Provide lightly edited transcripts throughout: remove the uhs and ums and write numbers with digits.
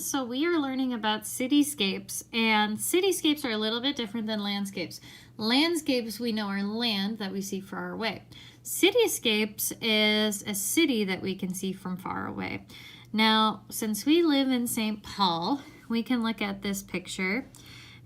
friends, so we are learning about cityscapes, and cityscapes are a little bit different than landscapes. Landscapes we know are land that we see far away. Cityscapes is a city that we can see from far away. Now, since we live in St. Paul, we can look at this picture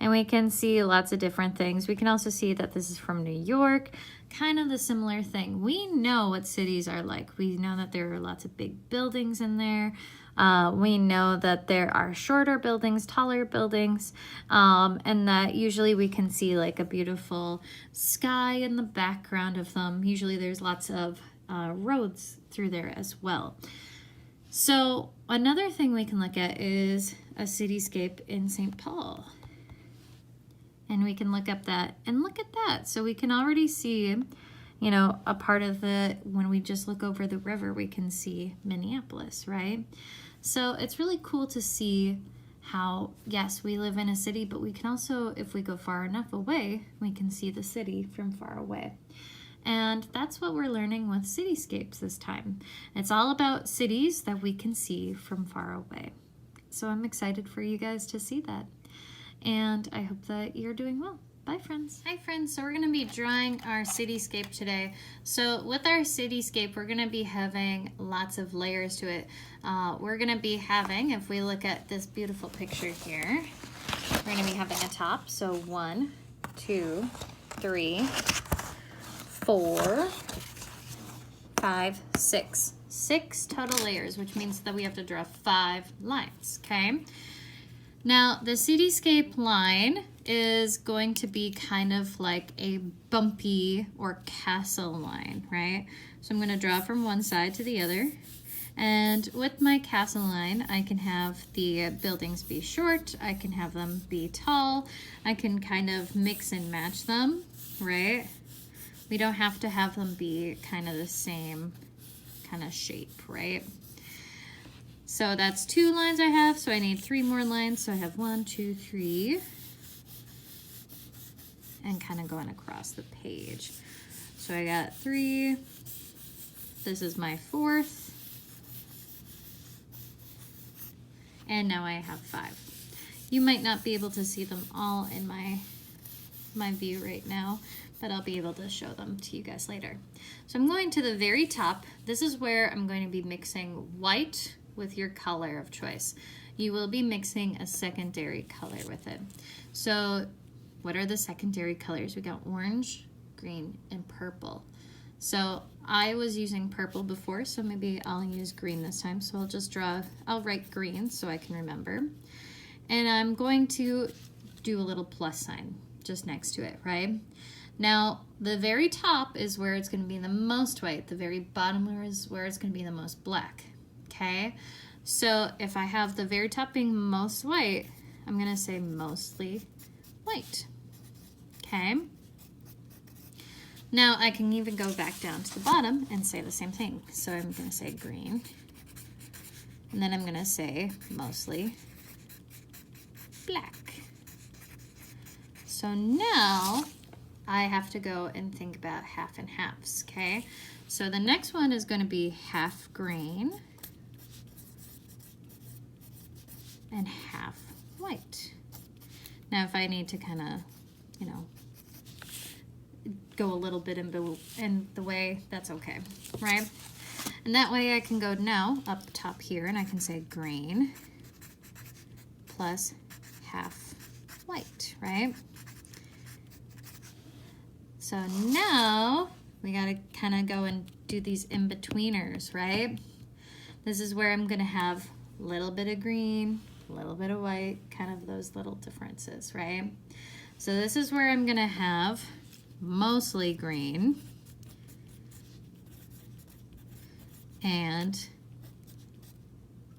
and we can see lots of different things. We can also see that this is from New York, kind of the similar thing. We know what cities are like. We know that there are lots of big buildings in there. We know that there are shorter buildings, taller buildings, and that usually we can see like a beautiful sky in the background of them. Usually there's lots of roads through there as well. So another thing we can look at is a cityscape in St. Paul. And we can look up that and look at that. So we can already see, you know, a part of when we just look over the river, we can see Minneapolis, right? So it's really cool to see how, yes, we live in a city, but we can also, if we go far enough away, we can see the city from far away. And that's what we're learning with cityscapes this time. It's all about cities that we can see from far away. So I'm excited for you guys to see that. And I hope that you're doing well. Bye, friends. Hi, friends. So we're going to be drawing our cityscape today. So with our cityscape, we're going to be having lots of layers to it. We're going to be having, if we look at this beautiful picture here, we're going to be having a top. So 1, 2, 3, 4, 5, 6. 6 total layers, which means that we have to draw 5 lines, okay? Now, the cityscape line is going to be kind of like a bumpy or castle line, right? So I'm going to draw from one side to the other. And with my castle line, I can have the buildings be short, I can have them be tall, I can kind of mix and match them, right? We don't have to have them be kind of the same kind of shape, right? So that's 2 lines I have, so I need 3 more lines. So I have 1, 2, 3, and kind of going across the page. So I got 3, this is my 4th, and now I have 5. You might not be able to see them all in my view right now, but I'll be able to show them to you guys later. So I'm going to the very top. This is where I'm going to be mixing white with your color of choice. You will be mixing a secondary color with it. So what are the secondary colors? We got orange, green, and purple. So I was using purple before, so maybe I'll use green this time. So I'll write green so I can remember. And I'm going to do a little plus sign just next to it, right? Now, the very top is where it's going to be the most white. The very bottom is where it's going to be the most black. Okay, so if I have the very top being most white, I'm going to say mostly white. Okay, now I can even go back down to the bottom and say the same thing. So I'm going to say green, and then I'm going to say mostly black. So now I have to go and think about half and halves, okay? So the next one is going to be half green and half white. Now if I need to kind of, you know, go a little bit in the way, that's okay, right? And that way I can go now up top here and I can say green plus half white, right? So now we gotta kind of go and do these in-betweeners, right? This is where I'm gonna have a little bit of green, a little bit of white, kind of those little differences, right? So this is where I'm gonna have mostly green and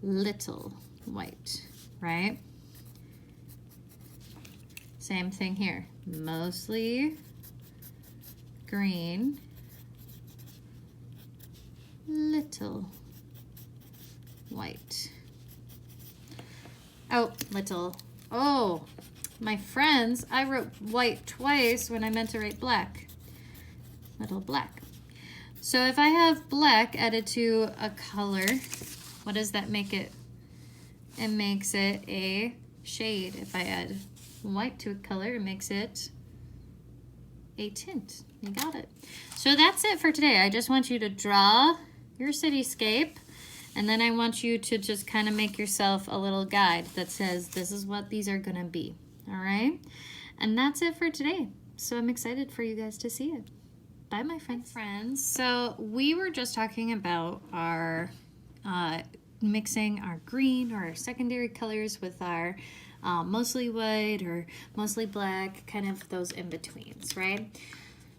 little white, right? Same thing here, mostly green, little white. Oh, little. Oh, my friends, I wrote white twice when I meant to write black. Little black. So if I have black added to a color, what does that make it it makes it a shade. If I add white to a color, it makes it a tint. You got it. So that's it for today. I just want you to draw your cityscape, and then I want you to just kind of make yourself a little guide that says this is what these are gonna be. All right? And that's it for today. So I'm excited for you guys to see it. Bye, my friends. So we were just talking about our mixing our green or our secondary colors with our mostly white or mostly black, kind of those in-betweens, right?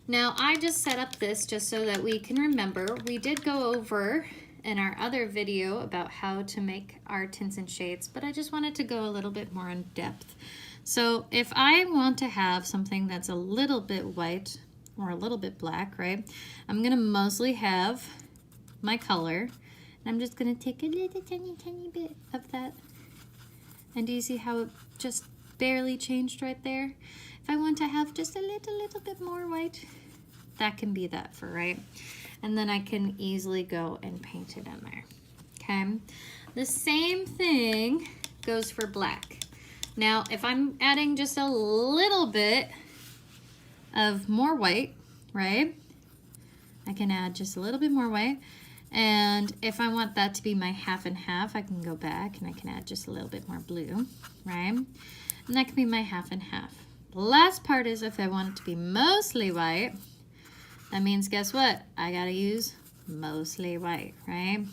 Now I just set up this just so that we can remember. We did go over in our other video about how to make our tints and shades, but I just wanted to go a little bit more in depth. So if I want to have something that's a little bit white or a little bit black, right? I'm gonna mostly have my color, and I'm just gonna take a little tiny bit of that. And do you see how it just barely changed right there? If I want to have just a little bit more white, that can be that for, right? And then I can easily go and paint it in there, okay? The same thing goes for black. Now, if I'm adding just a little bit of more white, right? I can add just a little bit more white. And if I want that to be my half and half, I can go back and I can add just a little bit more blue, right? And that can be my half and half. The last part is if I want it to be mostly white, that means guess what? I gotta use mostly white, right?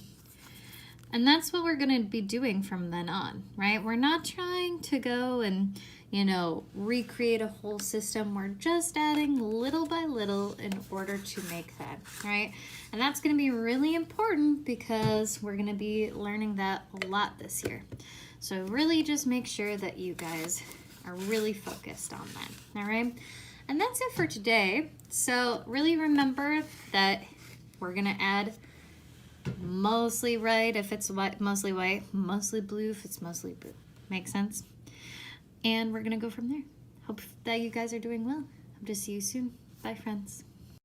And that's what we're gonna be doing from then on, right? We're not trying to go and, you know, recreate a whole system. We're just adding little by little in order to make that, right? And that's gonna be really important because we're gonna be learning that a lot this year. So really just make sure that you guys are really focused on that, all right? And that's it for today. So really remember that we're gonna add mostly red if it's white, mostly blue if it's mostly blue. Make sense? And we're gonna go from there. Hope that you guys are doing well. Hope to see you soon. Bye, friends.